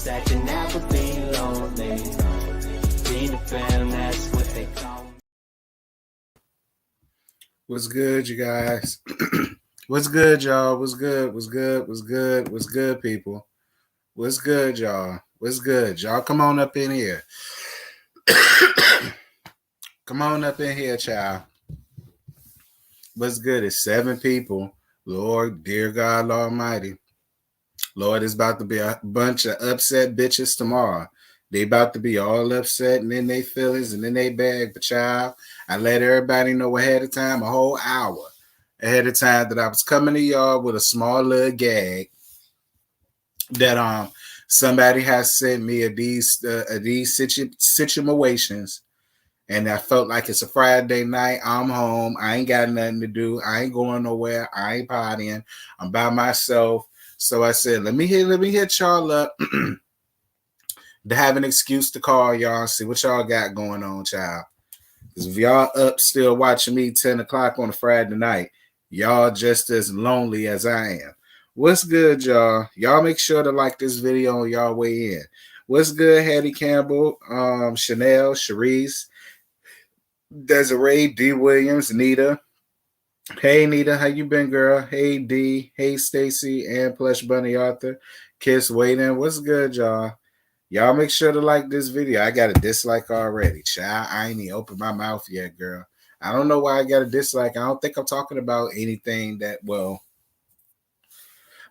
that you never be lonely. Be the fam, that's what they call me. What's good, you guys? What's good, y'all? What's good? What's good? What's good? What's good, people? What's good, y'all? What's good? Y'all come on up in here. Come on up in here, child. What's good? It's 7 people. Lord, dear God Almighty. Lord, it's about to be a bunch of upset bitches tomorrow. They about to be all upset and in their feelings and in their bag. But child, I let everybody know ahead of time, a whole hour ahead of time, that I was coming to y'all with a small little gag that somebody has sent me of these situations, and I felt like it's a Friday night. I'm home. I ain't got nothing to do. I ain't going nowhere. I ain't partying. I'm by myself. So I said, let me hit y'all up to have an excuse to call y'all and see what y'all got going on, child. Because if y'all up still watching me 10 o'clock on a Friday night, y'all just as lonely as I am. What's good, y'all? Y'all make sure to like this video on y'all way in. What's good, Hattie Campbell, Chanel, Sharice, Desiree, D. Williams, Nita. Hey, Nita, how you been, girl? Hey, D. Hey, Stacy, and Plush Bunny Arthur. Kiss waiting. What's good, y'all? Y'all make sure to like this video. I got a dislike already. Child, I ain't even opened my mouth yet, girl. I don't know why I got a dislike. I don't think I'm talking about anything that, well,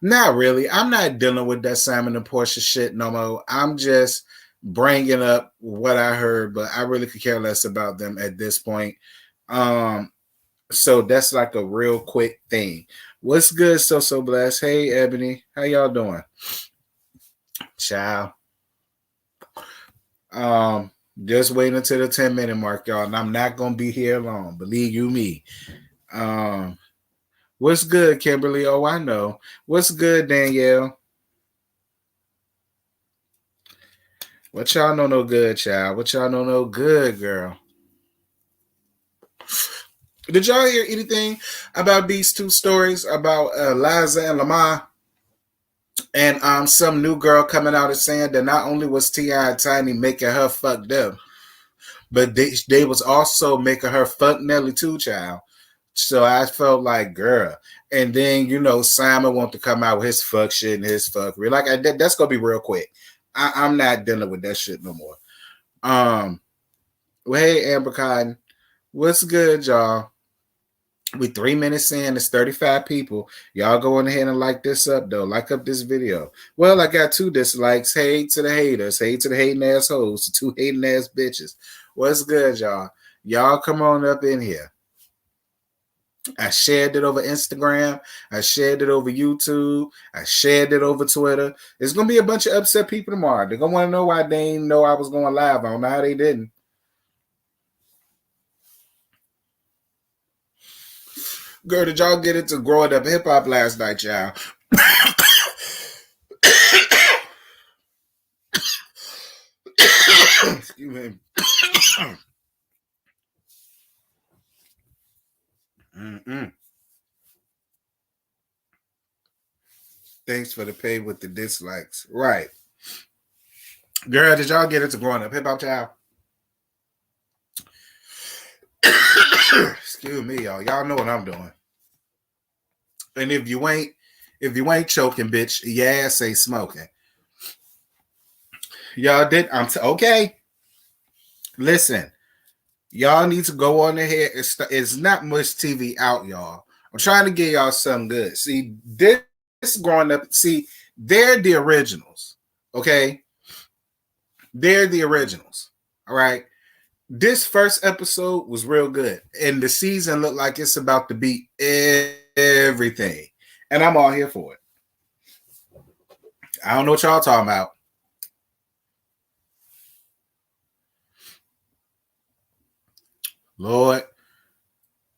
not really. I'm not dealing with that Simon and Porsha shit no more. I'm just bringing up what I heard, but I really could care less about them at this point. So that's like a real quick thing. What's good, so blessed? Hey, Ebony, how y'all doing? Ciao. Just waiting until the 10-minute mark, y'all, and I'm not gonna be here long. Believe you me. What's good, Kimberly? Oh, I know. What's good, Danielle? What y'all know no good, child? What y'all know no good, girl? Did y'all hear anything about these 2 stories about Liza and Lamar? And some new girl coming out and saying that not only was T.I Tiny making her fucked up, but they was also making her fuck Nelly too, child. So I felt like, girl. And then, Simon want to come out with his fuck shit and his fuckery. Like, that's going to be real quick. I'm not dealing with that shit no more. Well, hey, Amber Cotton. What's good, y'all? We 3 minutes in. It's 35 people. Y'all go on ahead and like this up, though. Like up this video. Well, I got 2 dislikes. Hey to the haters. Hey to the hating assholes. 2 hating ass bitches. What's good, y'all? Y'all come on up in here. I shared it over Instagram. I shared it over YouTube. I shared it over Twitter. There's going to be a bunch of upset people tomorrow. They're going to want to know why they didn't know I was going live. I don't know how they didn't. Girl, did y'all get into growing up hip-hop last night, y'all? Excuse me. Thanks for the pay with the dislikes. Right. Girl, did y'all get into growing up hip-hop, child? Excuse me, y'all. Y'all know what I'm doing. And if you ain't choking, bitch, your ass ain't smoking. Y'all did. Okay. Listen, y'all need to go on ahead. It's not much TV out, y'all. I'm trying to get y'all something good. See, this growing up. See, they're the originals. Okay, they're the originals. All right. This first episode was real good, and the season looked like it's about to beat everything, and I'm all here for it. I don't know what y'all talking about. Lord,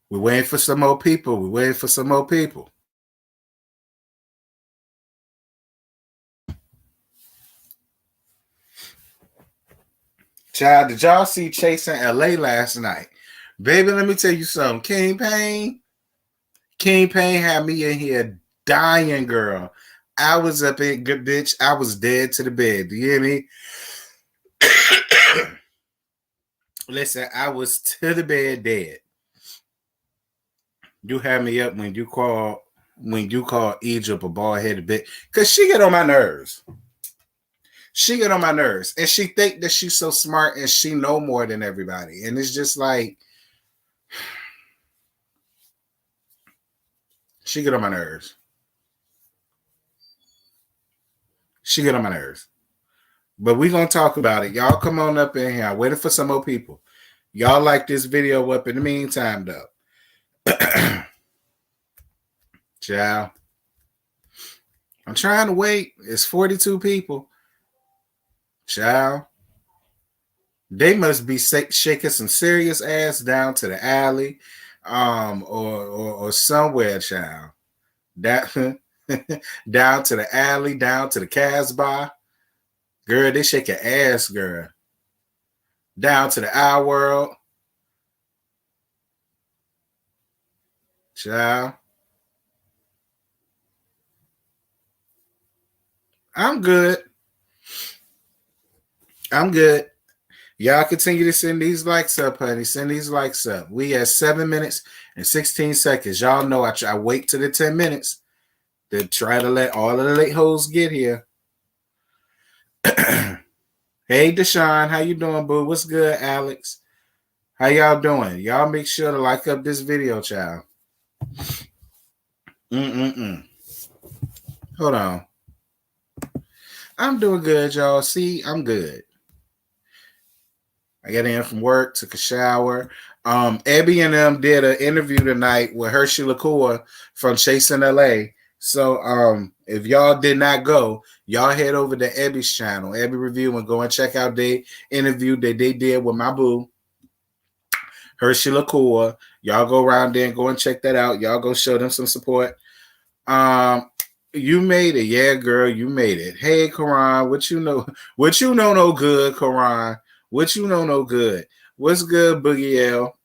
we're waiting for some more people. We're waiting for some more people. Child, did y'all see Chasing LA last night? Baby, let me tell you something. King Payne had me in here dying, girl. I was up in good bitch. I was dead to the bed. Do you hear me? Listen, I was to the bed dead. You had me up when you call Egypt a bald headed bitch. Cause she get on my nerves. She get on my nerves. And she think that she's so smart and she know more than everybody. And it's just like she get on my nerves. She get on my nerves. But we gonna talk about it. Y'all come on up in here. I'm waiting for some more people. Y'all like this video up in the meantime, though. Ciao. I'm trying to wait. It's 42 people. Ciao. They must be shaking some serious ass down to the alley, or somewhere, child. That down to the alley, down to the Casbah. Girl, they shake your ass, girl. Down to the Our World. Child. I'm good. I'm good. Y'all continue to send these likes up, honey. Send these likes up. We at 7 minutes and 16 seconds. Y'all know I wait to the 10 minutes to try to let all of the late hoes get here. Hey, Deshaun. How you doing, boo? What's good, Alex? How y'all doing? Y'all make sure to like up this video, child. Hold on. I'm doing good, y'all. See, I'm good. I got in from work, took a shower. Abby and them did an interview tonight with Hershey LaCour from Chasing LA. So if y'all did not go, y'all head over to Abby's channel, Abby Review, and go and check out the interview that they did with my boo, Hershey LaCour. Y'all go around there and go and check that out. Y'all go show them some support. You made it. Yeah, girl, you made it. Hey, Karan, what you know? What you know no good, Karan? What you know no good? What's good, Boogie L?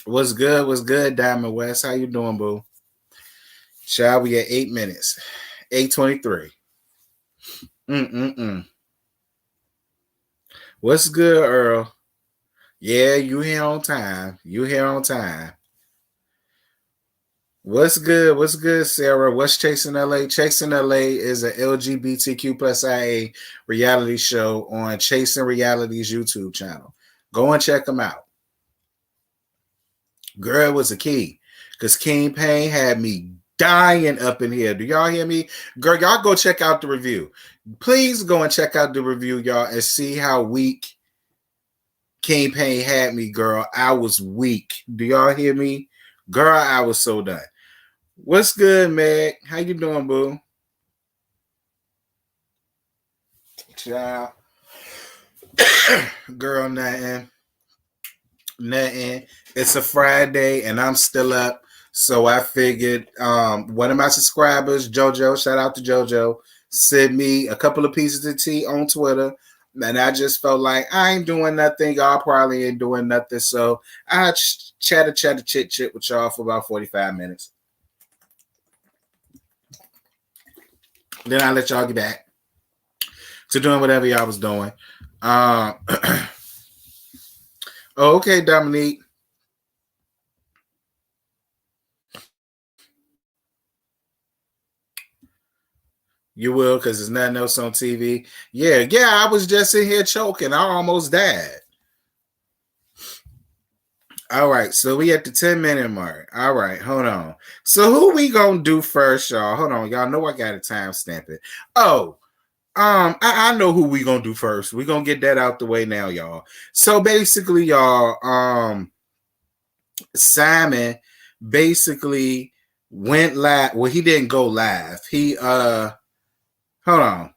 What's good? What's good, Diamond West? How you doing, boo? Shall we at 8 minutes? 8:23. What's good, Earl? Yeah, you here on time. You here on time. What's good? What's good, Sarah? What's Chasing LA? Chasing LA is an LGBTQ plus IA reality show on Chasing Reality's YouTube channel. Go and check them out. Girl was a key because King Payne had me dying up in here. Do y'all hear me? Girl, y'all go check out the review. Please go and check out the review, y'all, and see how weak King Payne had me, girl. I was weak. Do y'all hear me? Girl, I was so done. What's good, Meg? How you doing, boo? Child. Girl, nothing. Nothing. It's a Friday, and I'm still up. So I figured one of my subscribers, JoJo, shout out to JoJo, sent me a couple of pieces of tea on Twitter. And I just felt like I ain't doing nothing. Y'all probably ain't doing nothing. So I chit with y'all for about 45 minutes. Then I let y'all get back to doing whatever y'all was doing. Okay, Dominique. You will, because there's nothing else on TV. Yeah, I was just in here choking. I almost died. All right, so we at the 10-minute mark. All right, hold on. So who we gonna do first, y'all? Hold on, y'all know I got to timestamp it. Oh, I know who we gonna do first. We gonna get that out the way now, y'all. So basically, y'all, Simon basically went live. Well, he didn't go live. He hold on.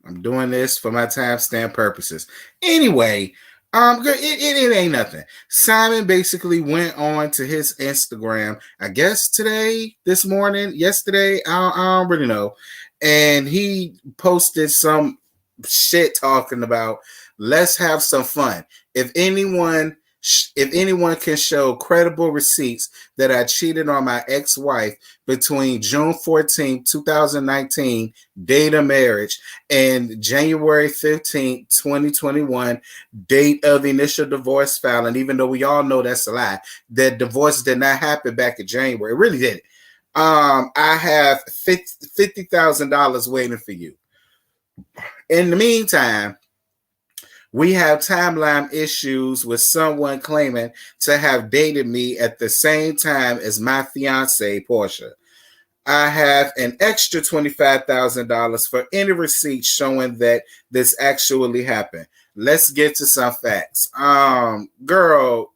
I'm doing this for my timestamp purposes. Anyway, it ain't nothing. Simon basically went on to his Instagram, I guess this morning, yesterday, I don't really know. And he posted some shit talking about, let's have some fun. If anyone If anyone can show credible receipts that I cheated on my ex-wife between June 14th, 2019, date of marriage, and January 15th, 2021, date of initial divorce filing, even though we all know that's a lie, that divorce did not happen back in January. It really didn't. I have $50,000 waiting for you. In the meantime, we have timeline issues with someone claiming to have dated me at the same time as my fiance, Porsha. I have an extra $25,000 for any receipt showing that this actually happened. Let's get to some facts. Girl,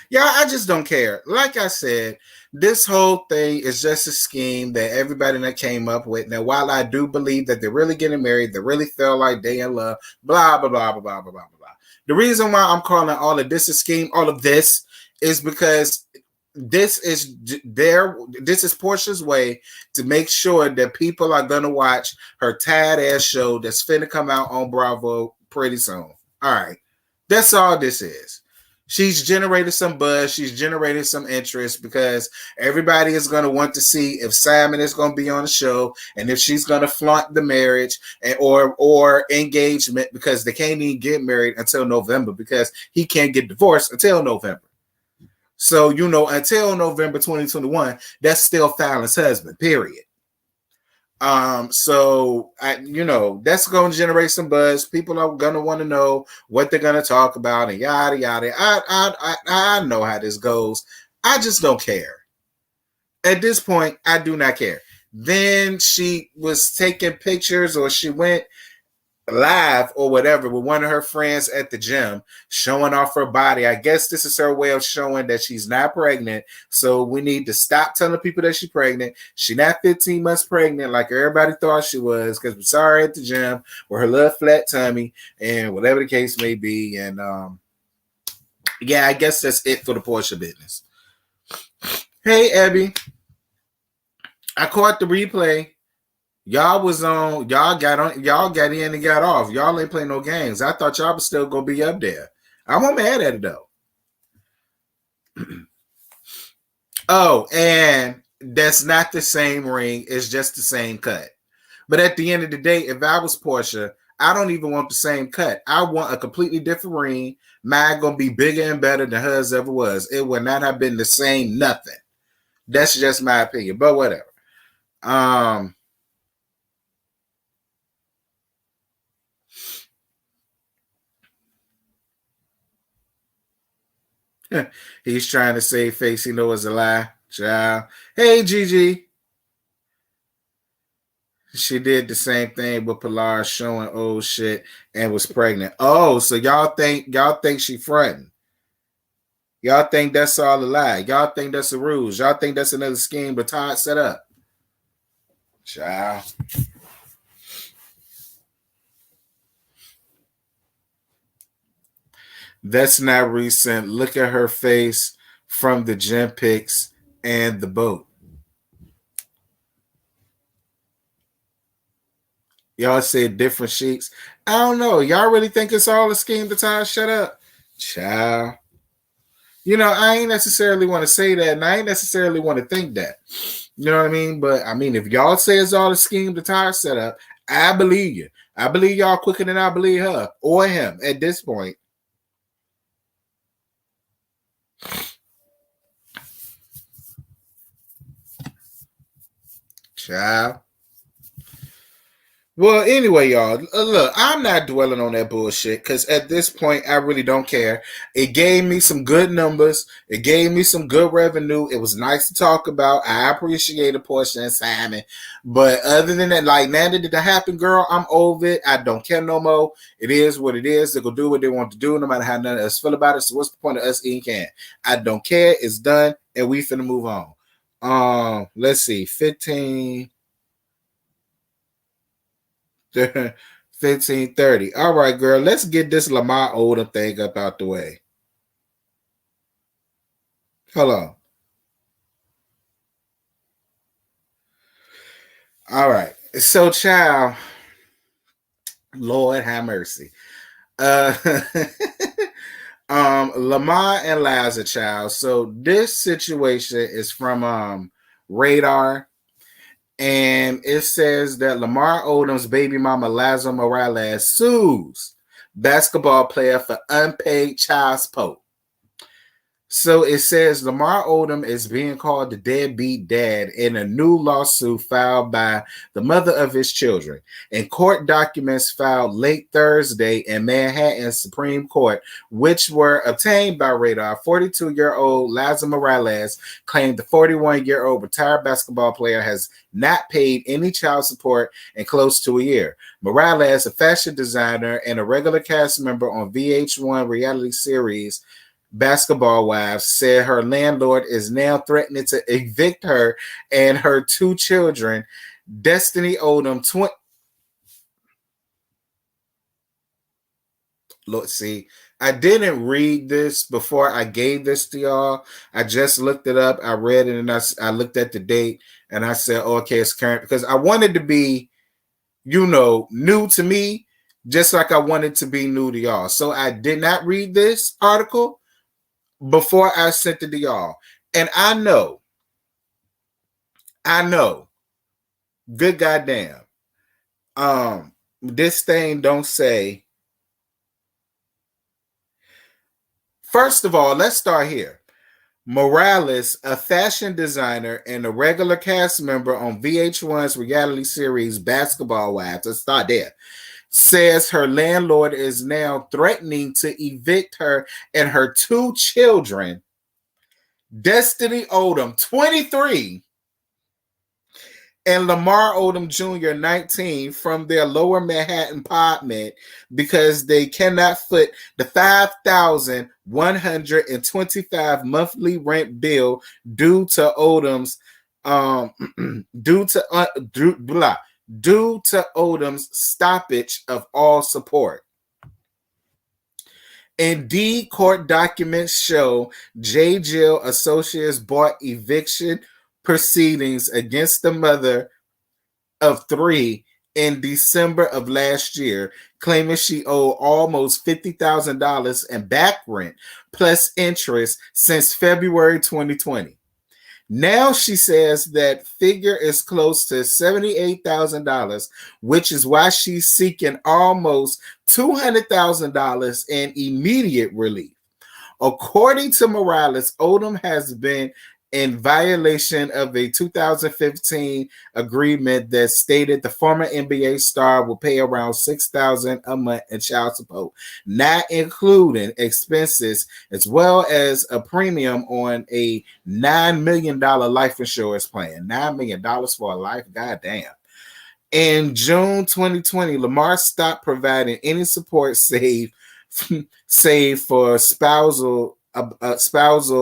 yeah, I just don't care. Like I said, this whole thing is just a scheme that everybody that came up with. Now, while I do believe that they're really getting married, they really feel like they in love, blah, blah, blah, blah, blah, blah, blah, blah. The reason why I'm calling all of this a scheme, all of this, is because this is Porsha's way to make sure that people are gonna watch her tired ass show that's finna come out on Bravo pretty soon. All right. That's all this is. She's generated some buzz. She's generated some interest because everybody is going to want to see if Simon is going to be on the show and if she's going to flaunt the marriage or engagement, because they can't even get married until November because he can't get divorced until November. So, until November 2021, that's still Fallon's husband, period. So that's going to generate some buzz. People are going to want to know what they're going to talk about and yada yada. I know how this goes. I just don't care. At this point, I do not care. Then she was taking pictures, or she went live or whatever with one of her friends at the gym, showing off her body. I guess this is her way of showing that she's not pregnant. So we need to stop telling people that she's pregnant. She's not 15 months pregnant like everybody thought she was, because we saw her at the gym with her little flat tummy and whatever the case may be. And yeah, I guess that's it for the Porsha business. Hey, Abby, I caught the replay. Y'all was on. Y'all got in and got off. Y'all ain't playing no games. I thought y'all was still gonna be up there. I'm not mad at it though. Oh, and that's not the same ring. It's just the same cut. But at the end of the day, if I was Porsha, I don't even want the same cut. I want a completely different ring. Mine gonna be bigger and better than hers ever was. It would not have been the same nothing. That's just my opinion. But whatever. He's trying to save face. He knows it's a lie. Child. Hey, Gigi. She did the same thing with Pilar, showing old shit and was pregnant. Oh, so y'all think she fronting? Y'all think that's all a lie? Y'all think that's a ruse? Y'all think that's another scheme but Todd set up? Child. That's not recent. Look at her face from the gym pics and the boat. Y'all said different sheets. I don't know. Y'all really think it's all a scheme to tie? Shut up. Child. I ain't necessarily want to say that, and I ain't necessarily want to think that. You know what I mean? But I mean, if y'all say it's all a scheme to tie set up, I believe you. I believe y'all quicker than I believe her or him at this point. Child. Well, anyway, y'all, look, I'm not dwelling on that bullshit because at this point, I really don't care. It gave me some good numbers. It gave me some good revenue. It was nice to talk about. I appreciate Porsha and Simon. But other than that, like, now that it happened, girl, I'm over it. I don't care no more. It is what it is. They're going to do what they want to do, no matter how none of us feel about it. So what's the point of us eating can? I don't care. It's done, and we finna move on. Let's see, 15... 15:30. All right, girl. Let's get this Lamar Odom thing up out the way. Hold on. All right. So, child, Lord have mercy. Lamar and Liza, child. So this situation is from Radar, and it says that Lamar Odom's baby mama Liza Morales sues basketball player for unpaid child support. So it says Lamar Odom is being called the deadbeat dad in a new lawsuit filed by the mother of his children. In court documents filed late Thursday in Manhattan Supreme Court, which were obtained by Radar, 42-year-old Liza Morales claimed the 41-year-old retired basketball player has not paid any child support in close to a year. Morales, a fashion designer and a regular cast member on VH1 reality series Basketball Wives, said her landlord is now threatening to evict her and her two children. Destiny Odom, Look, see, I didn't read this before I gave this to y'all. I just looked it up. I read it and I looked at the date and I said, oh, okay, it's current, because I wanted to be, new to me, just like I wanted to be new to y'all. So I did not read this article before I sent it to y'all. And I know, good goddamn, this thing don't say. First of all, let's start here. Morales, a fashion designer and a regular cast member on VH1's reality series Basketball Wives, let's start there, says her landlord is now threatening to evict her and her two children, Destiny Odom, 23, and Lamar Odom Jr., 19, from their lower Manhattan apartment because they cannot foot the $5,125 monthly rent bill due to Odom's due to Odom's stoppage of all support. Indeed, court documents show J. Jill Associates brought eviction proceedings against the mother of three in December of last year, claiming she owed almost $50,000 in back rent plus interest since February 2020. Now she says that figure is close to $78,000, which is why she's seeking almost $200,000 in immediate relief. According to Morales, Odom has been in violation of a 2015 agreement that stated the former NBA star will pay around $6,000 a month in child support, not including expenses, as well as a premium on a $9 million life insurance plan. $9 million for a life? Goddamn. In June 2020, Lamar stopped providing any support save for spousal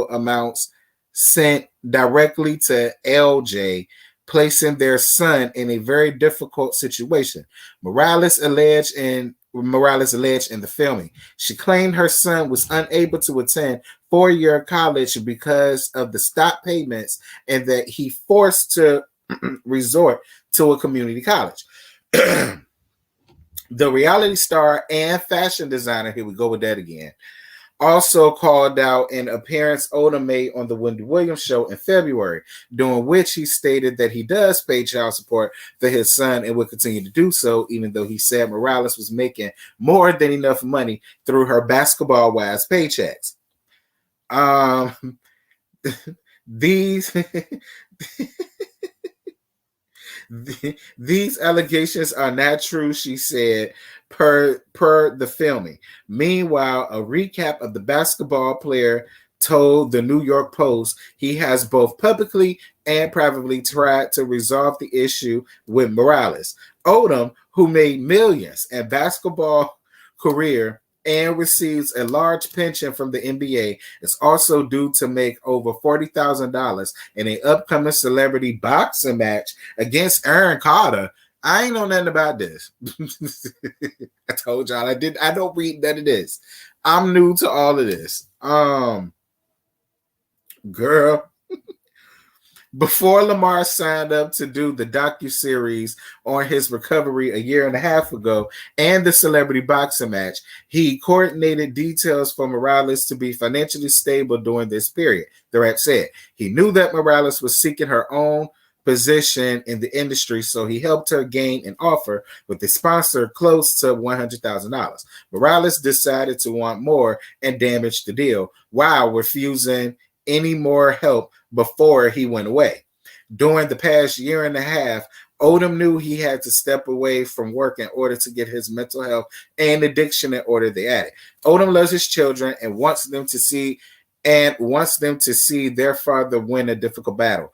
amounts sent directly to LJ, placing their son in a very difficult situation. Morales alleged in the filming. She claimed her son was unable to attend four-year college because of the stop payments and that he forced to resort to a community college. The reality star and fashion designer, here we go with that again, also called out an appearance Odom made on the Wendy Williams show in February, during which he stated that he does pay child support for his son and will continue to do so, even though he said Morales was making more than enough money through her Basketball Wives paychecks. These These allegations are not true, she said, per the filming. Meanwhile, a recap of the basketball player told the New York Post he has both publicly and privately tried to resolve the issue with Morales. Odom, who made millions in basketball career and receives a large pension from the NBA, is also due to make over $40,000 in an upcoming celebrity boxing match against Aaron Carter. I ain't know nothing about this. I told y'all I don't read none of this. I'm new to all of this. Girl. Before Lamar signed up to do the docuseries on his recovery a year and a half ago and the celebrity boxing match, he coordinated details for Morales to be financially stable during this period, the rep said. He knew that Morales was seeking her own position in the industry, so he helped her gain an offer with a sponsor close to $100,000. Morales decided to want more and damaged the deal while refusing any more help before he went away. During the past year and a half, Odom knew he had to step away from work in order to get his mental health and addiction in order, they added. Odom loves his children and wants them to see their father win a difficult battle.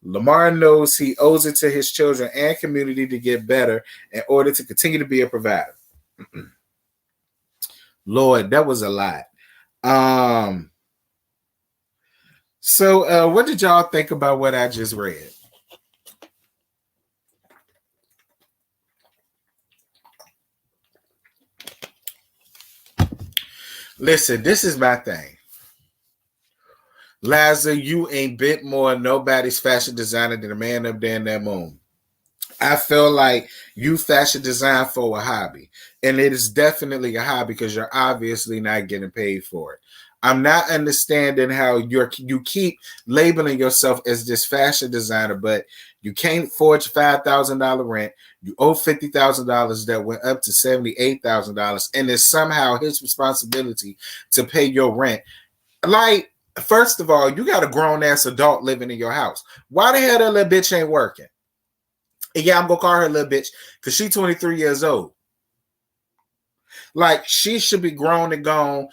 Lamar knows he owes it to his children and community to get better in order to continue to be a provider. Lord, that was a lot. So what did y'all think about what I just read? Listen, this is my thing. Liza, you ain't bit more nobody's fashion designer than a man up there in that moon. I feel like you fashion design for a hobby, and it is definitely a hobby because you're obviously not getting paid for it. I'm not understanding how you keep labeling yourself as this fashion designer, but you can't forge $5,000 rent. You owe $50,000 that went up to $78,000, and it's somehow his responsibility to pay your rent. Like, first of all, you got a grown ass adult living in your house. Why the hell that little bitch ain't working? And yeah, I'm gonna call her a little bitch because she's 23 years old. Like, she should be grown and gone.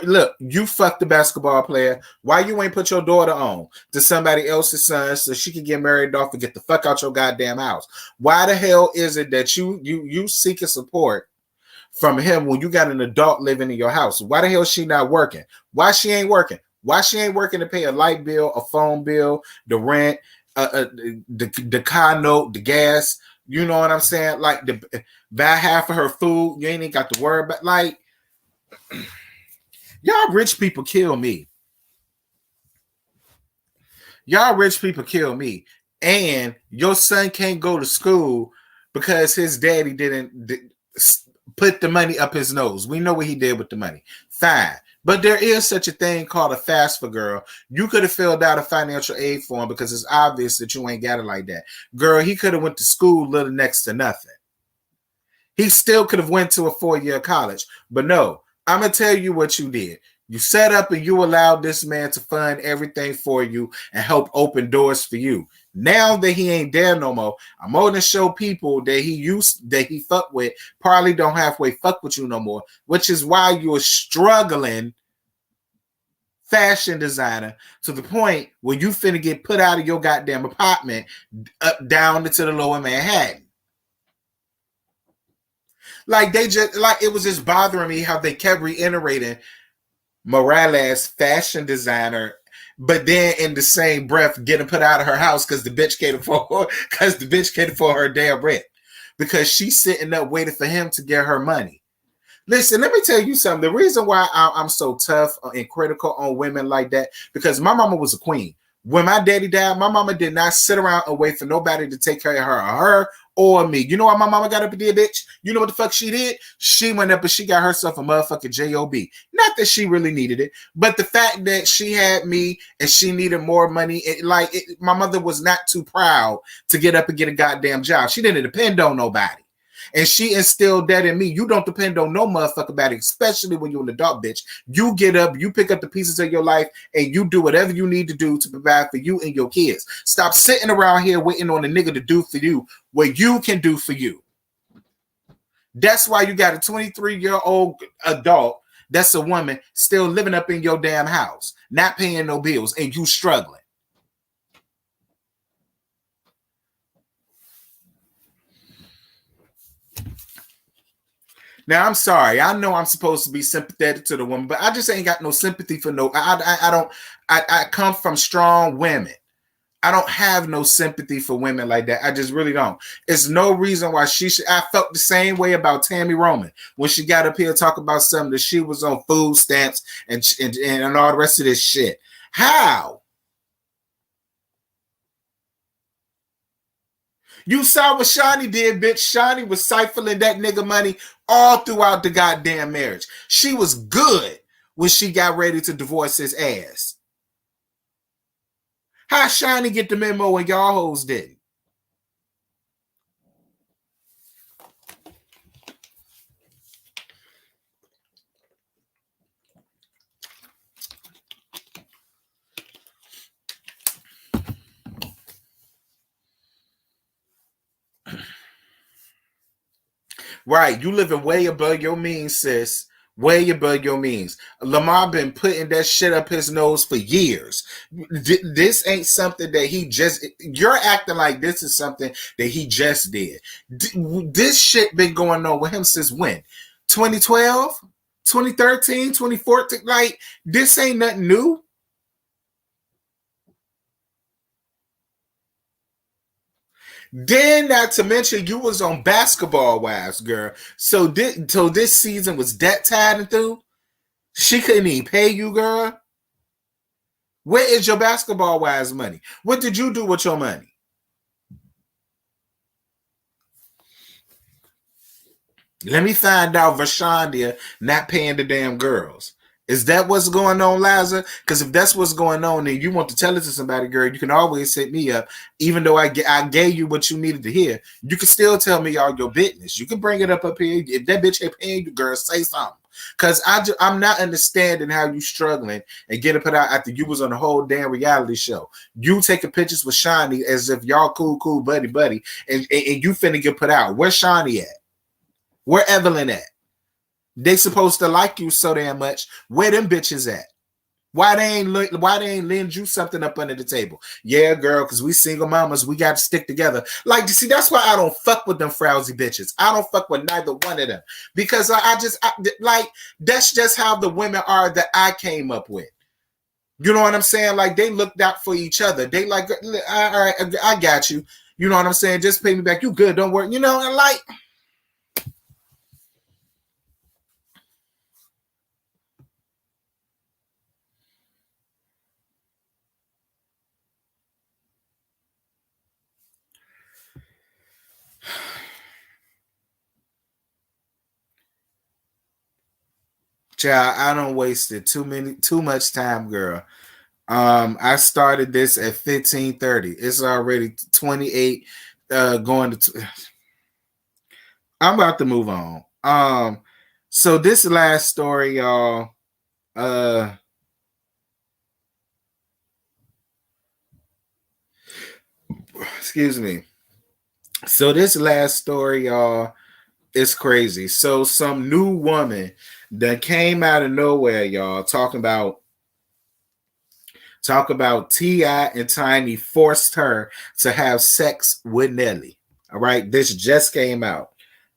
Look, you fucked the basketball player. Why you ain't put your daughter on to somebody else's son so she can get married off and get the fuck out your goddamn house? Why the hell is it that you seeking support from him when you got an adult living in your house? Why the hell is she not working? Why she ain't working? Why she ain't working to pay a light bill, a phone bill, the rent, the car note, the gas? You know what I'm saying? Like, buy half of her food. You ain't got to worry about. Like, y'all rich people kill me. Y'all rich people kill me. And your son can't go to school because his daddy didn't put the money up his nose. We know what he did with the money. Fine. But there is such a thing called a FAFSA, girl. You could have filled out a financial aid form because it's obvious that you ain't got it like that. Girl, he could have went to school little next to nothing. He still could have went to a 4-year college. But no, I'm going to tell you what you did. You set up and you allowed this man to fund everything for you and help open doors for you. Now that he ain't there no more, I'm going to show people that he fuck with probably don't halfway fuck with you no more, which is why you're struggling fashion designer to the point where you finna get put out of your goddamn apartment down to the lower Manhattan. Like, it was just bothering me how they kept reiterating Morales fashion designer, but then in the same breath getting put out of her house because the bitch can't afford her damn rent because she's sitting up waiting for him to get her money. Listen, let me tell you something. The reason why I'm so tough and critical on women like that, because my mama was a queen. When my daddy died, my mama did not sit around and wait for nobody to take care of her or me. You know what my mama got up and did, bitch? You know what the fuck she did? She went up and she got herself a motherfucking job. Not that she really needed it, but the fact that she had me and she needed more money. My mother was not too proud to get up and get a goddamn job. She didn't depend on nobody. And she instilled that in me. You don't depend on no motherfucker about it, especially when you're an adult, bitch. You get up, you pick up the pieces of your life, and you do whatever you need to do to provide for you and your kids. Stop sitting around here waiting on a nigga to do for you what you can do for you. That's why you got a 23-year-old adult that's a woman still living up in your damn house, not paying no bills, and you struggling. Now, I'm sorry. I know I'm supposed to be sympathetic to the woman, but I just ain't got no sympathy for no. I come from strong women. I don't have no sympathy for women like that. I just really don't. It's no reason why she should. I felt the same way about Tammy Roman when she got up here talking about something that she was on food stamps and all the rest of this shit. How? You saw what Shani did, bitch. Shani was siphoning that nigga money all throughout the goddamn marriage. She was good when she got ready to divorce his ass. How Shani get the memo and y'all hoes didn't? Right, you living way above your means, sis. Way above your means. Lamar been putting that shit up his nose for years. This ain't something that he just. You're acting like this is something that he just did. This shit been going on with him since when? 2012, 2013, 2014. Like this ain't nothing new. Then, not to mention, you was on Basketball Wives, girl. So this season was that tied and through. She couldn't even pay you, girl. Where is your Basketball Wives money? What did you do with your money? Let me find out Vashandia not paying the damn girls. Is that what's going on, Liza? Because if that's what's going on and you want to tell it to somebody, girl, you can always hit me up. Even though I gave you what you needed to hear, you can still tell me all your business. You can bring it up here. If that bitch ain't paying you, girl, say something. Because I'm not understanding how you struggling and get it put out after you was on a whole damn reality show. You taking pictures with Shani as if y'all cool, buddy, and you finna get put out. Where's Shani at? Where Evelyn at? They supposed to like you so damn much. Where them bitches at? Why they ain't lend you something up under the table? Yeah, girl, because we single mamas, we got to stick together. Like, you see, that's why I don't fuck with them frowsy bitches. I don't fuck with neither one of them. Because that's just how the women are that I came up with. You know what I'm saying? Like, they looked out for each other. They like, all right, I got you. You know what I'm saying? Just pay me back. You good, don't worry. You know, and like... Child, I don't wasted too much time, girl. I started this at 15:30. It's already 28. Going to. I'm about to move on. So this last story, y'all. Excuse me. So this last story, y'all, is crazy. So some new woman that came out of nowhere, y'all, talk about T.I and Tiny forced her to have sex with Nelly. All right, this just came out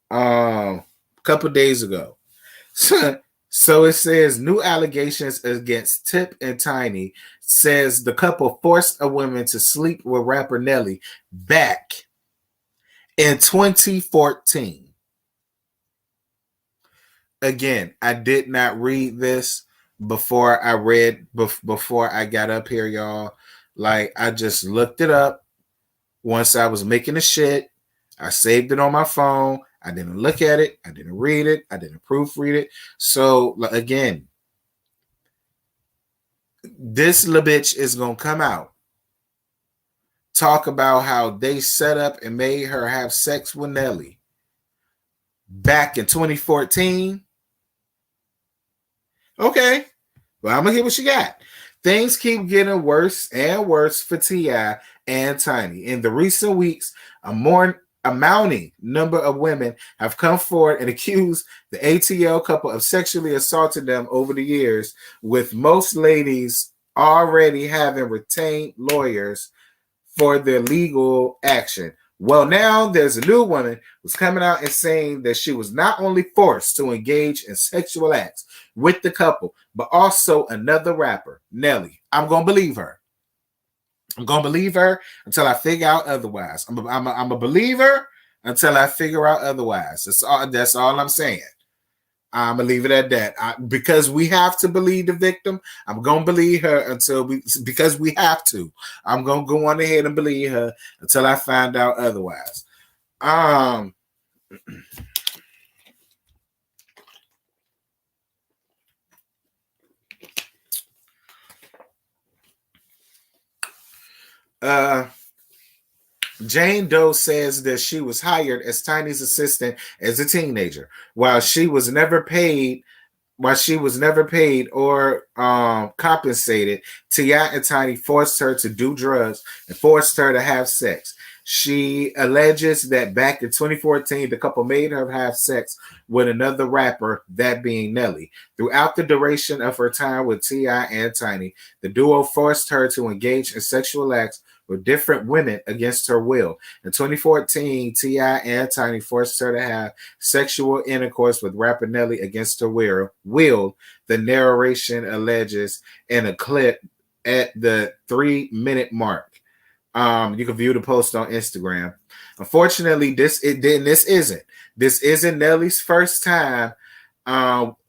a couple days ago. So it says new allegations against Tip and Tiny, says the couple forced a woman to sleep with rapper Nelly back in 2014. Again, I did not read this before I got up here, y'all. Like, I just looked it up once I was making the shit. I saved it on my phone. I didn't look at it. I didn't read it. I didn't proofread it. So, again, this little bitch is going to come out, talk about how they set up and made her have sex with Nelly back in 2014. Okay, well, I'm going to hear what she got. Things keep getting worse and worse for T.I and Tiny. In the recent weeks, a mounting number of women have come forward and accused the ATL couple of sexually assaulting them over the years, with most ladies already having retained lawyers for their legal action. Well, now there's a new woman who's coming out and saying that she was not only forced to engage in sexual acts with the couple, but also another rapper, Nelly. I'm going to believe her. I'm going to believe her until I figure out otherwise. I'm a believer until I figure out otherwise. That's all I'm saying. I'm gonna leave it at that. Because we have to believe the victim, I'm gonna believe her because we have to. I'm gonna go on ahead and believe her until I find out otherwise. Jane Doe says that she was hired as Tiny's assistant as a teenager, while she was never paid or compensated. T.I and Tiny forced her to do drugs and forced her to have sex. She alleges that back in 2014, the couple made her have sex with another rapper, that being Nelly. Throughout the duration of her time with T.I and Tiny, the duo forced her to engage in sexual acts with different women against her will. In 2014, T.I and Tiny forced her to have sexual intercourse with rapper Nelly against her will, the narration alleges in a clip at the 3-minute mark. You can view the post on Instagram. Unfortunately, this isn't Nelly's first time.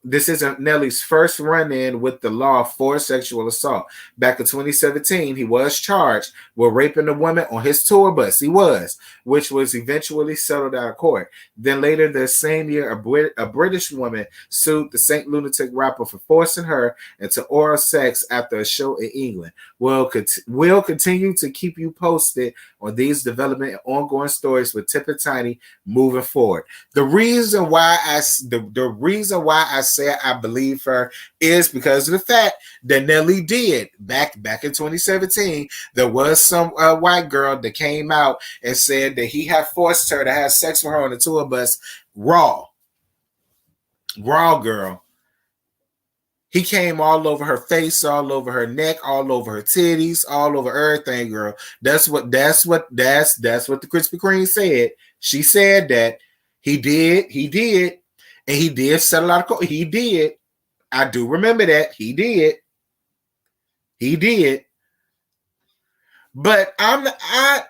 This isn't Nelly's first run-in with the law for sexual assault. Back in 2017, he was charged with raping a woman on his tour bus. Which was eventually settled out of court. Then later the same year, a British woman sued the Saint Lunatic rapper for forcing her into oral sex after a show in England. We'll continue to keep you posted on these development and ongoing stories with Tip and Tiny moving forward. The reason why I say I believe her is because of the fact that Nelly did back in 2017. There was some white girl that came out and said that he had forced her to have sex with her on the tour bus. Raw girl. He came all over her face, all over her neck, all over her titties, all over everything, girl. That's what the Krispy Kreme said. She said that he did, and he did settle out of court. He did. I do remember that. He did. But I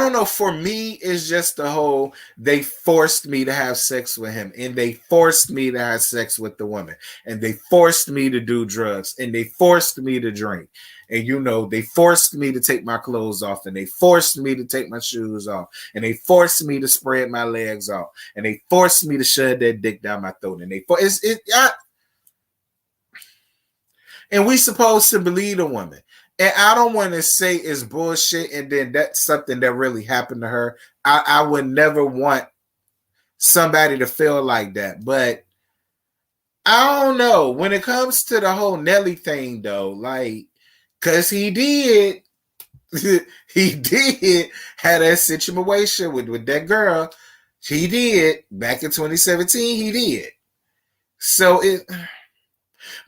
don't know. For me, it's just the whole they forced me to have sex with him, and they forced me to have sex with the woman, and they forced me to do drugs, and they forced me to drink. And they forced me to take my clothes off, and they forced me to take my shoes off, and they forced me to spread my legs off, and they forced me to shove that dick down my throat, and we supposed to believe the woman. And I don't want to say it's bullshit and then that's something that really happened to her. I would never want somebody to feel like that. But I don't know. When it comes to the whole Nelly thing, though, because he did have that situation with that girl. He did. Back in 2017, he did. So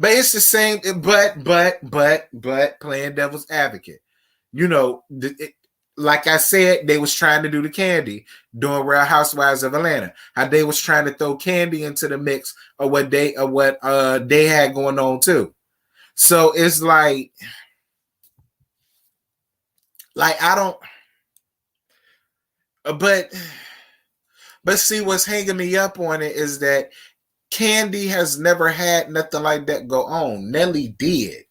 but it's the same, but playing devil's advocate. Like I said, they was trying to do the candy during Real Housewives of Atlanta. How they was trying to throw candy into the mix of what they had going on too. So it's like I don't. But see, what's hanging me up on it is that Candy has never had nothing like that go on. Nelly did.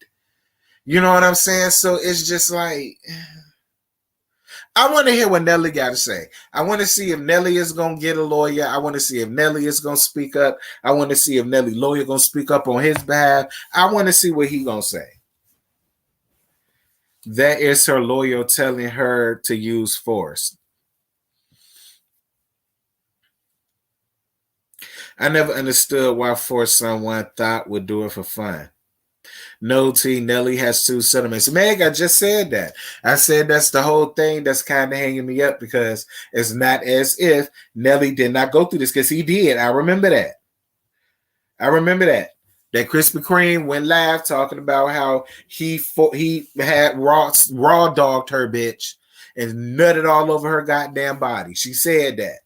You know what I'm saying? So it's just like, I want to hear what Nelly got to say. I want to see if Nelly is going to get a lawyer. I want to see if Nelly is going to speak up. I want to see if Nelly's lawyer going to speak up on his behalf. I want to see what he going to say. That is her lawyer telling her to use force. I never understood why force someone thought would do it for fun. No, T. Nelly has 2 settlements. Meg, I just said that. I said that's the whole thing that's kind of hanging me up because it's not as if Nelly did not go through this because he did. I remember that. That Krispy Kreme went live talking about how he had raw dogged her bitch and nutted all over her goddamn body. She said that.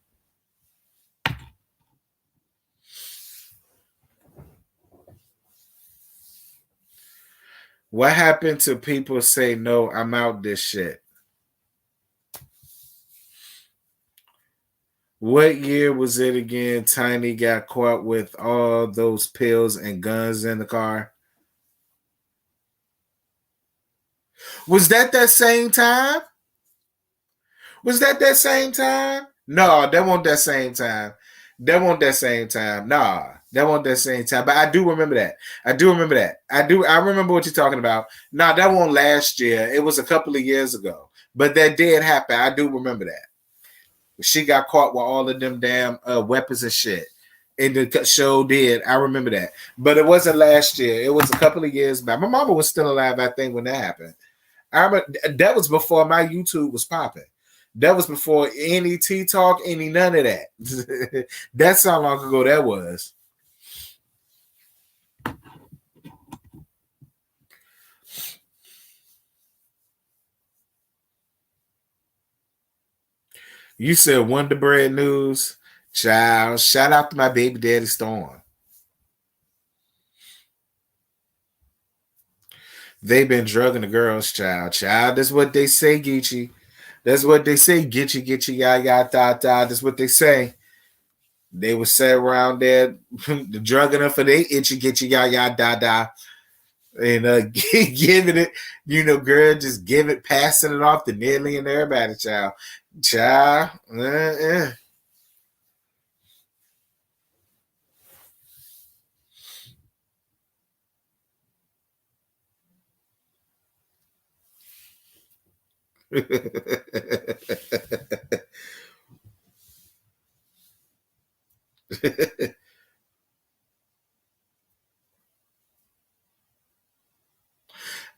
What happened to people say, no, I'm out this shit? What year was it again? Tiny got caught with all those pills and guns in the car. Was that same time? Was that same time? No, that wasn't that same time. That wasn't that same time. Nah, that wasn't that same time. But I do remember that. I do remember that. I remember what you're talking about. Nah, that wasn't last year. It was a couple of years ago. But that did happen. I do remember that. She got caught with all of them damn weapons and shit. And the show did. I remember that. But it wasn't last year. It was a couple of years back. My mama was still alive, I think, when that happened. I remember that was before my YouTube was popping. That was before any T Talk, any none of that. That's how long ago that was. You said Wonder Bread News. Child, shout out to my baby daddy Storm. They've been drugging the girls, child. Child, that's what they say, Geechee. That's what they say, Gitchy, ya, ya, da, da. That's what they say. They would sit around there, drugging her for they itchy, gitchy, ya, ya, da, da. And giving it, girl, just give it, passing it off to Nelly and everybody, child. Child.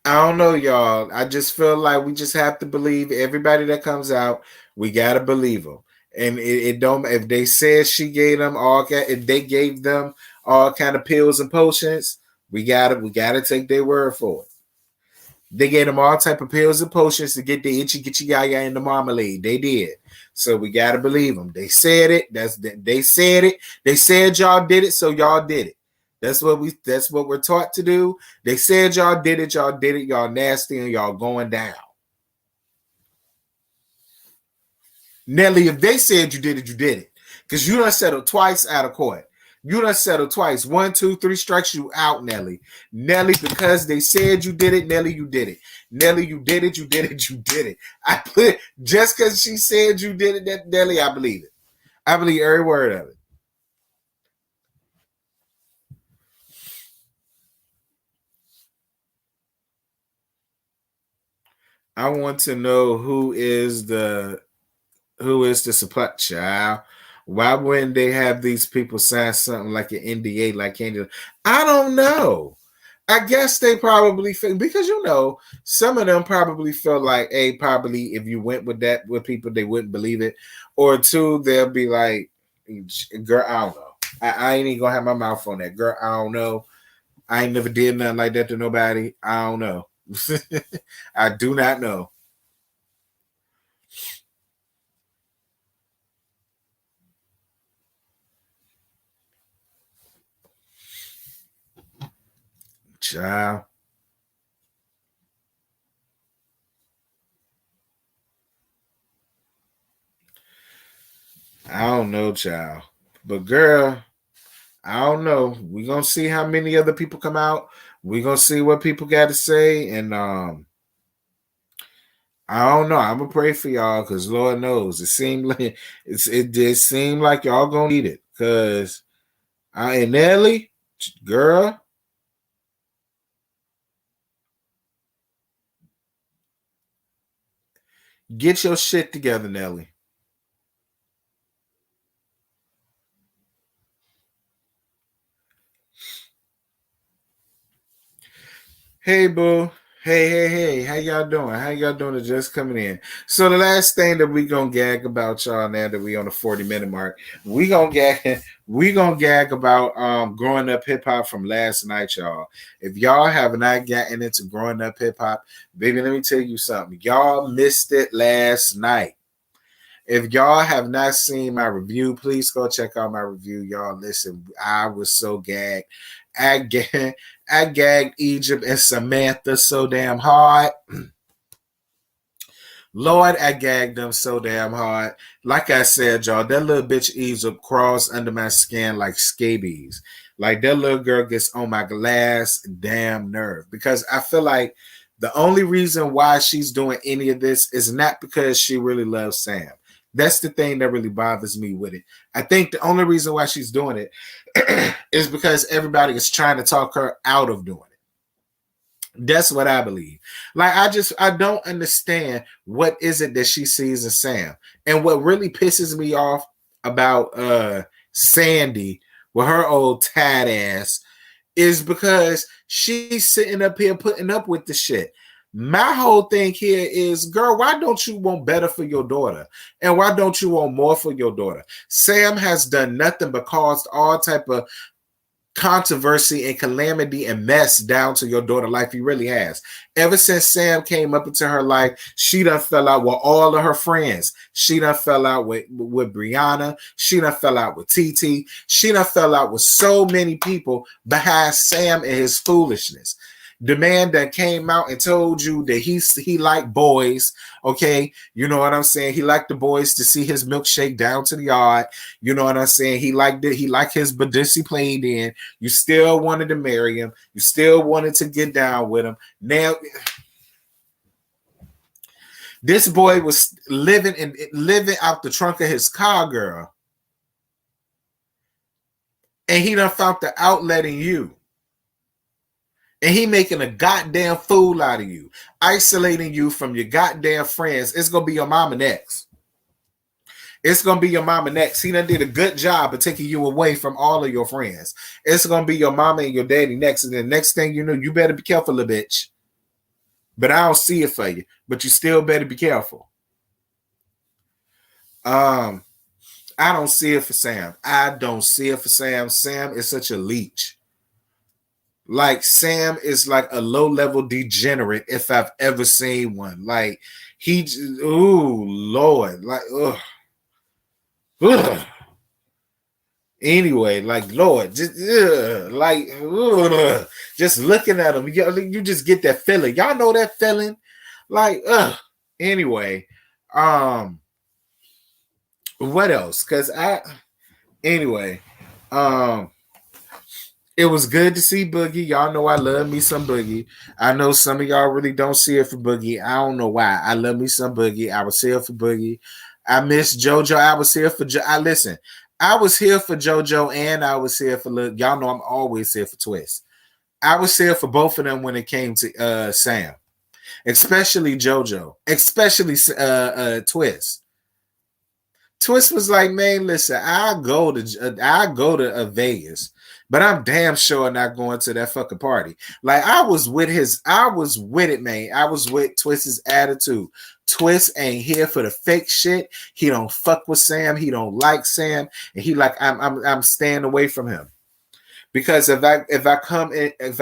I don't know, y'all. I just feel like we just have to believe everybody that comes out. We gotta believe them, and it don't. If they said she gave them all, if they gave them all kind of pills and potions, we gotta take their word for it. They gave them all type of pills and potions to get the itchy yaya in the marmalade. They did. So we gotta believe them. They said it. They said it. They said y'all did it, so y'all did it. That's what we're taught to do. They said y'all did it, y'all nasty, and y'all going down. Nelly, if they said you did it, you did it. Because you done settled twice out of court. You done settled twice. 1, 2, 3 strikes you out, Nelly. Nelly, because they said you did it, Nelly, you did it. Nelly, you did it, you did it, you did it. I put just because she said you did it, that Nelly, I believe it. I believe every word of it. I want to know who is the supply child. Why wouldn't they have these people sign something like an NDA, like Candy? I don't know. I guess they probably feel because some of them probably feel like probably if you went with that with people they wouldn't believe it, or two they'll be like, girl, I don't know. I ain't even gonna have my mouth on that, girl. I don't know. I ain't never did nothing like that to nobody. I don't know. I do not know. Child. I don't know, child. But girl, I don't know. We're gonna see how many other people come out. We're gonna see what people got to say. And I don't know. I'm gonna pray for y'all because Lord knows it seemed like it did seem like y'all gonna need it. Cause I and Nelly, girl, get your shit together, Nelly. Hey, boo. Hey. How y'all doing? How y'all doing? Just coming in. So the last thing that we gonna gag about y'all now that we on the 40-minute mark, we gonna gag about growing up hip hop from last night, y'all. If y'all have not gotten into growing up hip hop, baby, let me tell you something. Y'all missed it last night. If y'all have not seen my review, please go check out my review. Y'all listen, I was so gagged. I gagged Egypt and Samantha so damn hard. Lord, I gagged them so damn hard. Like I said, y'all, that little bitch Eve crawls under my skin like scabies. Like that little girl gets on my last damn nerve because I feel like the only reason why she's doing any of this is not because she really loves Sam. That's the thing that really bothers me with it. I think the only reason why she's doing it is because everybody is trying to talk her out of doing it. That's what I believe. Like I don't understand what is it that she sees in Sam. And what really pisses me off about Sandy with her old tight ass is because she's sitting up here putting up with the shit. My whole thing here is, girl, why don't you want better for your daughter? And why don't you want more for your daughter? Sam has done nothing but caused all type of controversy and calamity and mess down to your daughter's life. He really has. Ever since Sam came up into her life, she done fell out with all of her friends. She done fell out with Brianna. She done fell out with TT. She done fell out with so many people behind Sam and his foolishness. The man that came out and told you that he liked boys, okay? You know what I'm saying? He liked the boys to see his milkshake down to the yard. You know what I'm saying? He liked it. He liked his Badissi played in. You still wanted to marry him. You still wanted to get down with him. Now, this boy was living out the trunk of his car, girl. And he done found the outlet in you. And he making a goddamn fool out of you, isolating you from your goddamn friends. It's gonna be your mama next. It's gonna be your mama next. He done did a good job of taking you away from all of your friends. It's gonna be your mama and your daddy next. And the next thing you know, you better be careful, little bitch. But I don't see it for you. But you still better be careful. I don't see it for Sam. I don't see it for Sam. Sam is such a leech. Like Sam is like a low-level degenerate if I've ever seen one. Like ooh, Lord, like ugh. Anyway, like Lord, just just looking at him, you just get that feeling. Y'all know that feeling, like Anyway, what else? It was good to see Boogie. Y'all know I love me some Boogie. I know some of y'all really don't see it for Boogie. I don't know why. I love me some Boogie. I was here for Boogie. I miss JoJo. I was here for listen. I was here for JoJo and I was here for y'all know I'm always here for Twist. I was here for both of them when it came to Sam, especially JoJo, especially Twist. Twist was like, man, listen, I go to Vegas. But I'm damn sure not going to that fucking party. Like I was with it, man. I was with Twist's attitude. Twist ain't here for the fake shit. He don't fuck with Sam. He don't like Sam, and he like I'm staying away from him because if I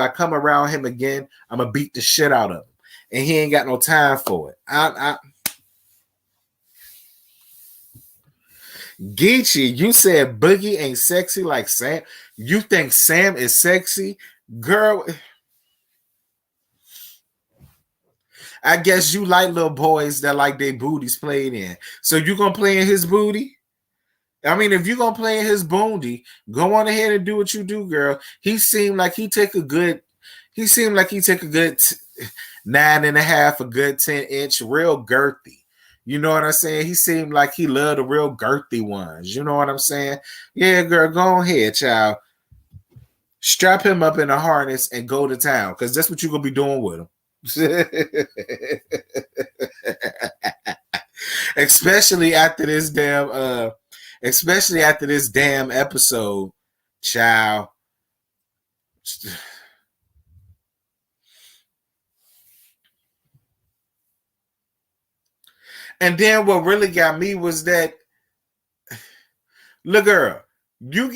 come around him again, I'm gonna beat the shit out of him, and he ain't got no time for it. Geechee, you said Boogie ain't sexy like Sam. You think Sam is sexy? Girl, I guess you like little boys that like their booties played in. So you gonna play in his booty? I mean, if you gonna play in his booty, go on ahead and do what you do, girl. He seemed like he take a good 9.5, a good 10-inch, real girthy. You know what I'm saying? He seemed like he loved the real girthy ones. You know what I'm saying? Yeah, girl, go ahead, child. Strap him up in a harness and go to town, because that's what you're going to be doing with him. especially after this damn episode, child. And then what really got me was that, look, girl, you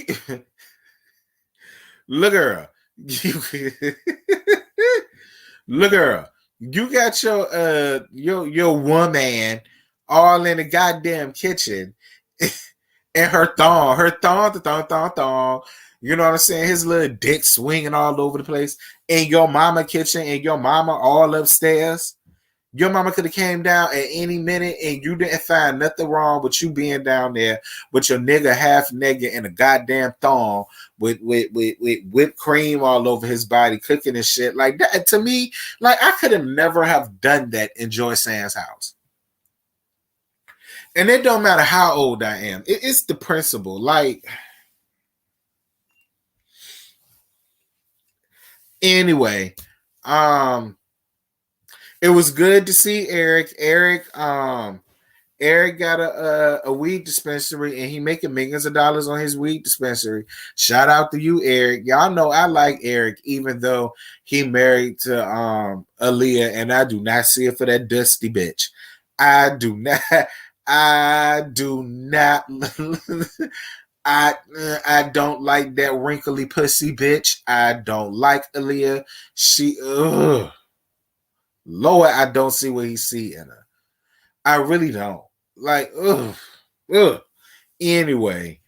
got your woman all in the goddamn kitchen and her thong. You know what I'm saying? His little dick swinging all over the place. In your mama kitchen and your mama all upstairs. Your mama could have came down at any minute and you didn't find nothing wrong with you being down there with your nigga half naked in a goddamn thong with whipped cream all over his body, cooking and shit. Like that, to me, like I could have never have done that in Joy Sand's house. And it don't matter how old I am. It's the principle. Like, anyway, it was good to see Eric. Eric got a weed dispensary and he making millions of dollars on his weed dispensary. Shout out to you, Eric. Y'all know I like Eric, even though he married to Aaliyah, and I do not see it for that dusty bitch. I do not. I don't like that wrinkly pussy bitch. I don't like Aaliyah. Lord, I don't see what he see in her. I really don't. Like, Anyway,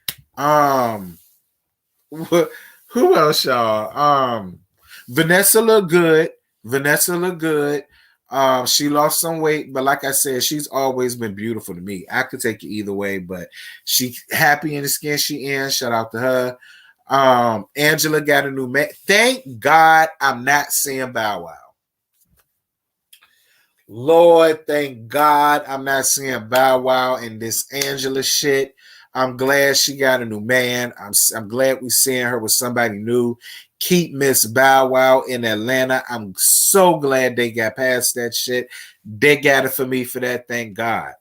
who else, y'all? Vanessa look good. She lost some weight, but like I said, she's always been beautiful to me. I could take it either way, but she happy in the skin she in. Shout out to her. Angela got a new man. Thank God I'm not seeing Bow Wow. Lord, thank God I'm not seeing Bow Wow in this Angela shit. I'm glad she got a new man. I'm glad we seeing her with somebody new. Keep Miss Bow Wow in Atlanta. I'm so glad they got past that shit. They got it for me for that. Thank God.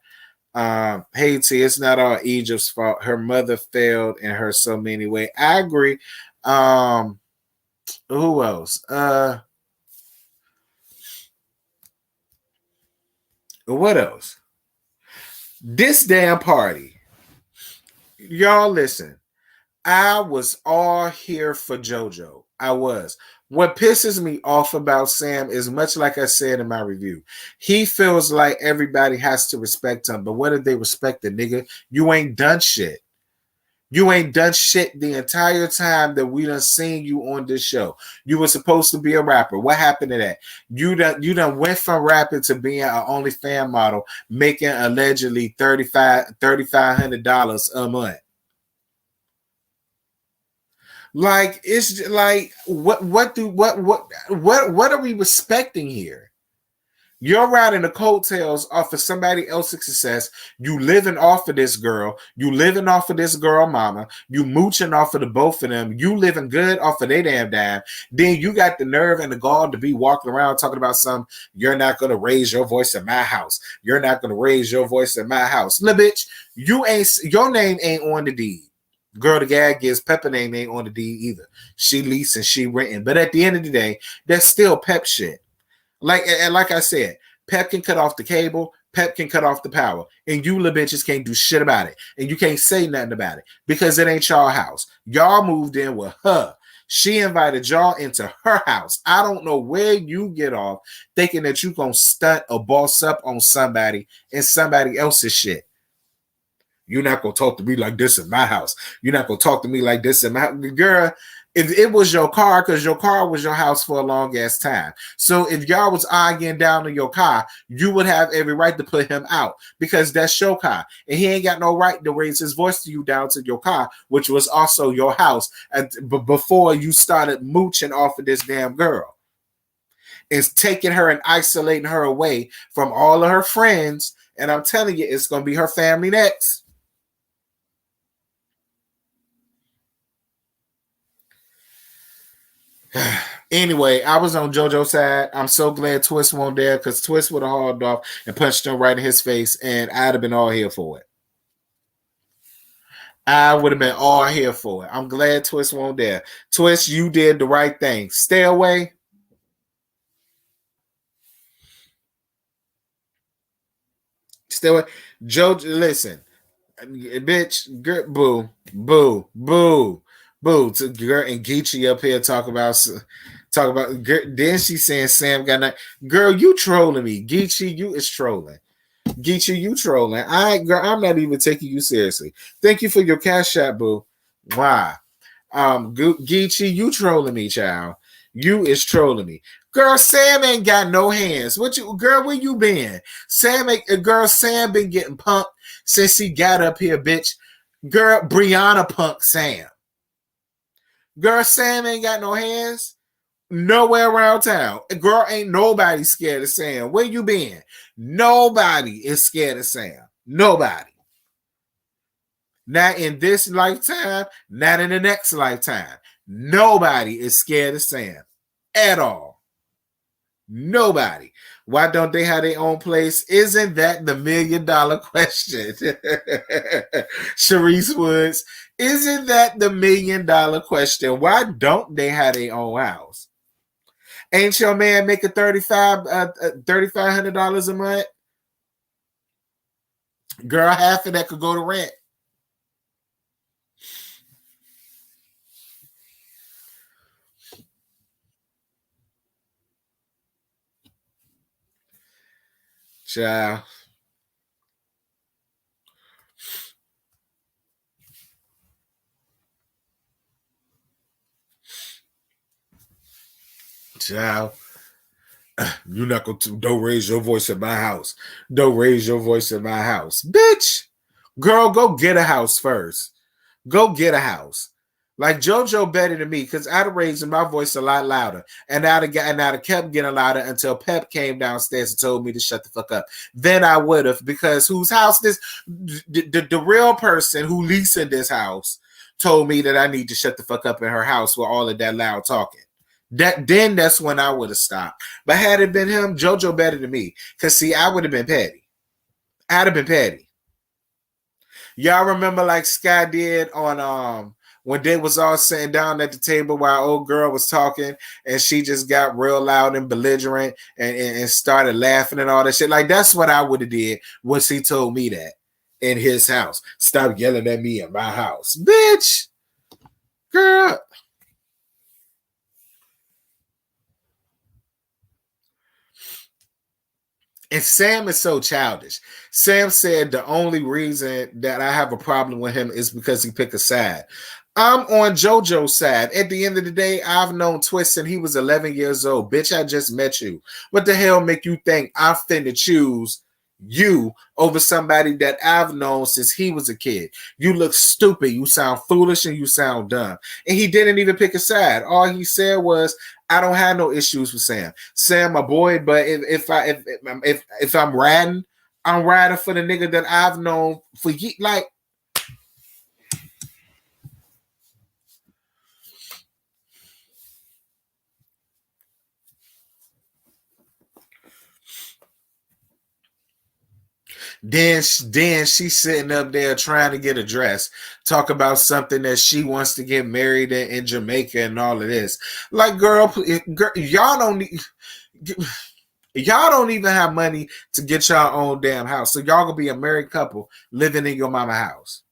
Hey T, it's not all Egypt's fault. Her mother failed in her so many ways. I agree. Who else? What else? This damn party. Y'all listen. I was all here for JoJo. I was. What pisses me off about Sam is much like I said in my review. He feels like everybody has to respect him. But what did they respect the nigga? You ain't done shit. You ain't done shit the entire time that we done seen you on this show. You were supposed to be a rapper. What happened to that? You done went from rapping to being an OnlyFans model, making allegedly $3,500 a month. Like, it's like what are we respecting here? You're riding the coattails off of somebody else's success. You living off of this girl. You living off of this girl mama. You mooching off of the both of them. You living good off of their damn dime. Then you got the nerve and the gall to be walking around talking about you're not going to raise your voice in my house. You're not going to raise your voice in my house. Little bitch, your name ain't on the deed. Girl, the gag is Pepper name ain't on the deed either. She leased and she renting. But at the end of the day, that's still Pep shit. Like I said, Pep can cut off the cable, Pep can cut off the power, and you little bitches can't do shit about it. And you can't say nothing about it because it ain't y'all house. Y'all moved in with her. She invited y'all into her house. I don't know where you get off thinking that you gonna stunt or boss up on somebody and somebody else's shit. You're not gonna talk to me like this in my house. You're not gonna talk to me like this in my house. Girl, if it was your car, because your car was your house for a long ass time. So if y'all was arguing down to your car, you would have every right to put him out because that's your car. And he ain't got no right to raise his voice to you down to your car, which was also your house. Before you started mooching off of this damn girl. It's taking her and isolating her away from all of her friends. And I'm telling you, it's going to be her family next. Anyway, I was on JoJo's side. I'm so glad Twist won't there because Twist would have hauled off and punched him right in his face, and I'd have been all here for it. I would have been all here for it. I'm glad Twist won't there. Twist, you did the right thing. Stay away. Stay away. JoJo, listen. Bitch, girl, boo. To girl and Geechee up here talk about then she saying Sam got not. Girl, you trolling me. Geechee, you is trolling. Geechee, you trolling. Girl, I'm not even taking you seriously. Thank you for your cash app, boo. Why? Geechee, you trolling me, child. You is trolling me. Girl, Sam ain't got no hands. Girl, where you been? Sam been getting punked since he got up here, bitch. Girl, Brianna punked Sam. Girl, Sam ain't got no hands nowhere around town. Girl, ain't nobody scared of Sam. Where you been? Nobody is scared of Sam. Nobody. Not in this lifetime, not in the next lifetime. Nobody is scared of Sam at all. Nobody. Why don't they have their own place? Isn't that the $1 million question? Sharice Woods, isn't that the $1 million question? Why don't they have their own house? Ain't your man making $3,500 a month? Girl, half of that could go to rent. Child. Child. You're not going to, don't raise your voice in my house. Don't raise your voice in my house. Bitch. Girl, go get a house first. Go get a house. Like JoJo better than me because I'd have raised my voice a lot louder. And I'd have kept getting louder until Pep came downstairs and told me to shut the fuck up. Then I would have, because whose house this, the real person who leasing this house told me that I need to shut the fuck up in her house with all of that loud talking. That's when I would have stopped. But had it been him, JoJo better than me. Because see, I would have been petty. I'd have been petty. Y'all remember like Sky did on when they was all sitting down at the table while old girl was talking and she just got real loud and belligerent and started laughing and all that shit. Like, that's what I would have did once he told me that in his house. Stop yelling at me in my house. Bitch. Girl. And Sam is so childish. Sam said the only reason that I have a problem with him is because he picked a side. I'm on JoJo's side. At the end of the day, I've known Twist since he was 11 years old. Bitch, I just met you. What the hell make you think I'm finna choose you over somebody that I've known since he was a kid? You look stupid. You sound foolish and you sound dumb. And he didn't even pick a side. All he said was, I don't have no issues with Sam. Sam, my boy, but if I'm riding, I'm riding for the nigga that I've known for like. Then she's sitting up there trying to get a dress, talk about something that she wants to get married in Jamaica and all of this. Like, girl, y'all don't even have money to get y'all own damn house. So y'all gonna be a married couple living in your mama house.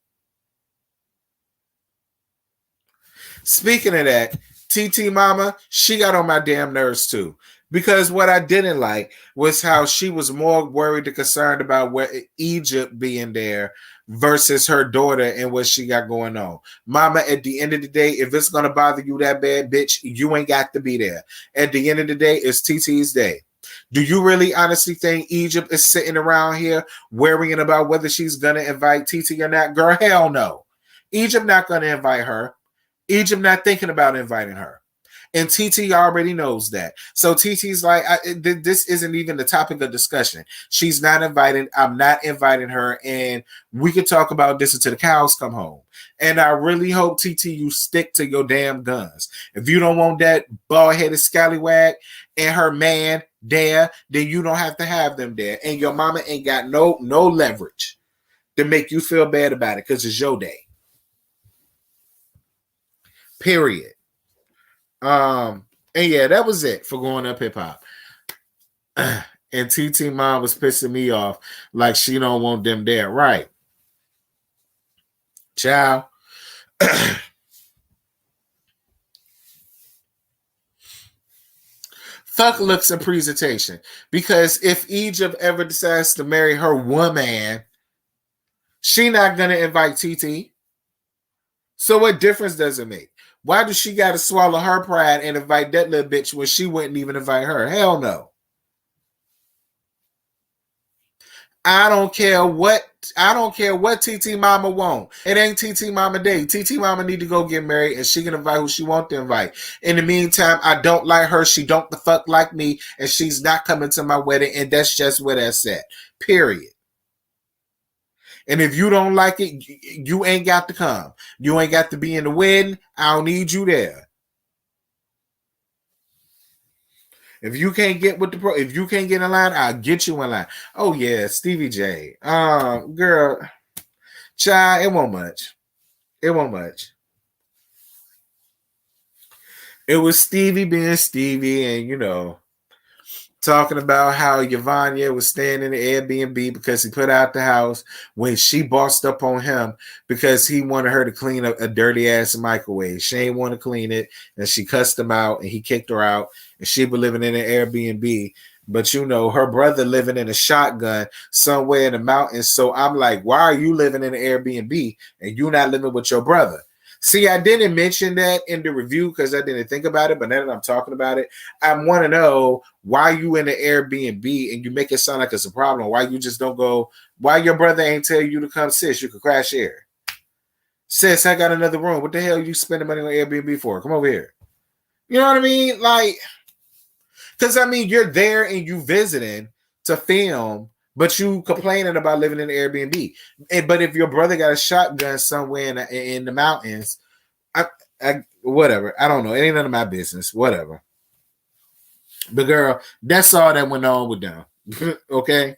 Speaking of that, TT Mama, she got on my damn nerves too. Because what I didn't like was how she was more worried and concerned about where Egypt being there versus her daughter and what she got going on. Mama, at the end of the day, if it's going to bother you that bad, bitch, you ain't got to be there. At the end of the day, it's TT's day. Do you really honestly think Egypt is sitting around here worrying about whether she's going to invite TT or not? Girl, hell no. Egypt not going to invite her. Egypt not thinking about inviting her. And TT already knows that. So TT's like, this isn't even the topic of discussion. She's not invited. I'm not inviting her. And we can talk about this until the cows come home. And I really hope, TT, you stick to your damn guns. If you don't want that bald-headed scallywag and her man there, then you don't have to have them there. And your mama ain't got no leverage to make you feel bad about it because it's your day. Period. And yeah, that was it for Growing Up Hip Hop. And TT Mom was pissing me off like she don't want them there. Right. Ciao. Fuck looks and presentation. Because if Egypt ever decides to marry her woman, she not going to invite TT. So what difference does it make? Why does she got to swallow her pride and invite that little bitch when she wouldn't even invite her? Hell no. I don't care what TT Mama want. It ain't TT Mama Day. TT Mama need to go get married and she can invite who she want to invite. In the meantime, I don't like her. She don't the fuck like me and she's not coming to my wedding and that's just where that's at. Period. And if you don't like it, you ain't got to come. You ain't got to be in the wedding. I don't need you there. If you can't get with if you can't get in line, I'll get you in line. Oh yeah, Stevie J. Girl, child, it won't much. It won't much. It was Stevie being Stevie, and talking about how Yvonne was staying in the Airbnb because he put out the house when she bossed up on him because he wanted her to clean up a dirty ass microwave. She ain't want to clean it, and she cussed him out, and he kicked her out, and she was living in an Airbnb. But her brother living in a shotgun somewhere in the mountains. So I'm like, why are you living in an Airbnb and you not living with your brother? See, I didn't mention that in the review because I didn't think about it, but now that I'm talking about it, I want to know why you in the Airbnb and you make it sound like it's a problem. Why you just don't go, why your brother ain't tell you to come, sis, you could crash here. Sis, I got another room. What the hell you spending money on Airbnb for? Come over here. You know what I mean? Like, because I mean, you're there and you visiting to film, but you complaining about living in the Airbnb. But if your brother got a shotgun somewhere in the mountains, whatever. I don't know. It ain't none of my business. Whatever. But girl, that's all that went on with them. Okay?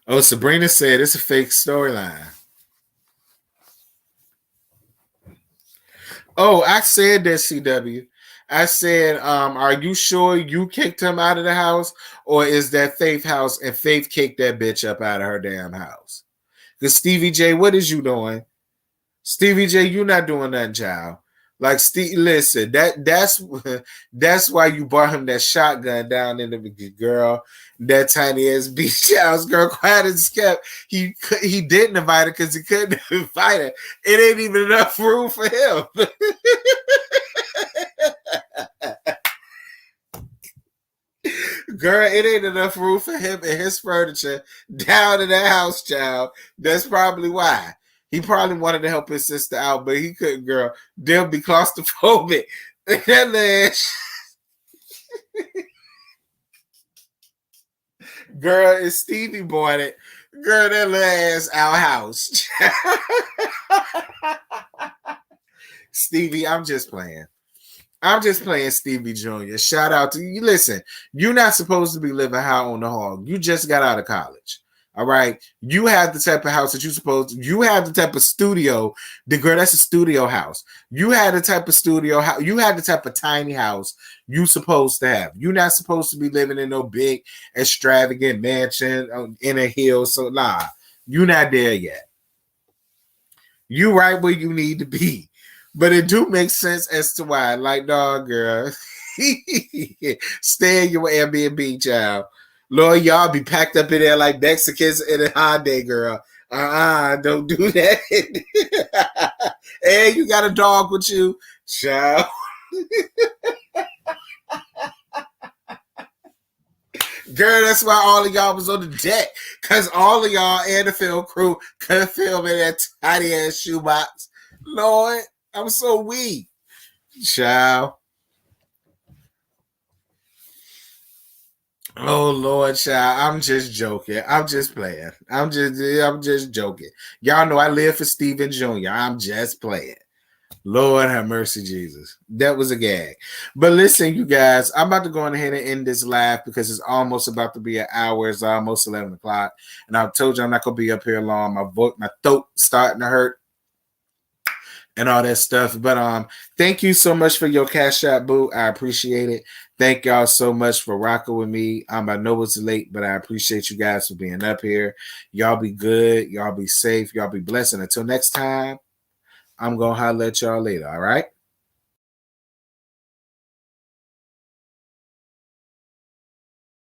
Oh, Sabrina said it's a fake storyline. Oh, I said that, CW. I said, are you sure you kicked him out of the house? Or is that Faith house and Faith kicked that bitch up out of her damn house? Because Stevie J, what is you doing? Stevie J, you not doing nothing, child. Like, listen, that's why you bought him that shotgun down in the girl, that tiny ass beach house, girl. Quiet as kept. He didn't invite her because he couldn't invite her. It ain't even enough room for him. Girl, it ain't enough room for him and his furniture down in that house, child. That's probably why. He probably wanted to help his sister out, but he couldn't, girl. They'll be claustrophobic. Girl, if Stevie bought it, girl, that little ass our house. Stevie, I'm just playing. I'm just playing Stevie Jr. Shout out to you. Listen, you're not supposed to be living high on the hog. You just got out of college. All right. You have the type of house that you have the type of studio. The girl, that's a studio house. You had the type of studio house. You had the type of tiny house you supposed to have. You're not supposed to be living in no big, extravagant mansion in a hill. So nah, you're not there yet. You right where you need to be. But it do make sense as to why. Like, dog, girl. Stay in your Airbnb, child. Lord, y'all be packed up in there like Mexicans in a holiday, girl. Don't do that. Hey, you got a dog with you, child. Girl, that's why all of y'all was on the deck. Because all of y'all and the film crew could film in that tiny ass shoebox. Lord, I'm so weak. Child. Oh Lord, child. I'm just joking. I'm just playing. I'm just joking. Y'all know I live for Steven Jr. I'm just playing. Lord have mercy, Jesus. That was a gag. But listen, you guys, I'm about to go ahead and end this live because it's almost about to be an hour. It's almost 11 o'clock. And I told you I'm not going to be up here long. My throat starting to hurt and all that stuff. But thank you so much for your Cash App, boo. I appreciate it. Thank y'all so much for rocking with me. I know it's late, but I appreciate you guys for being up here. Y'all be good. Y'all be safe. Y'all be blessed. And until next time, I'm going to holler at y'all later, all right?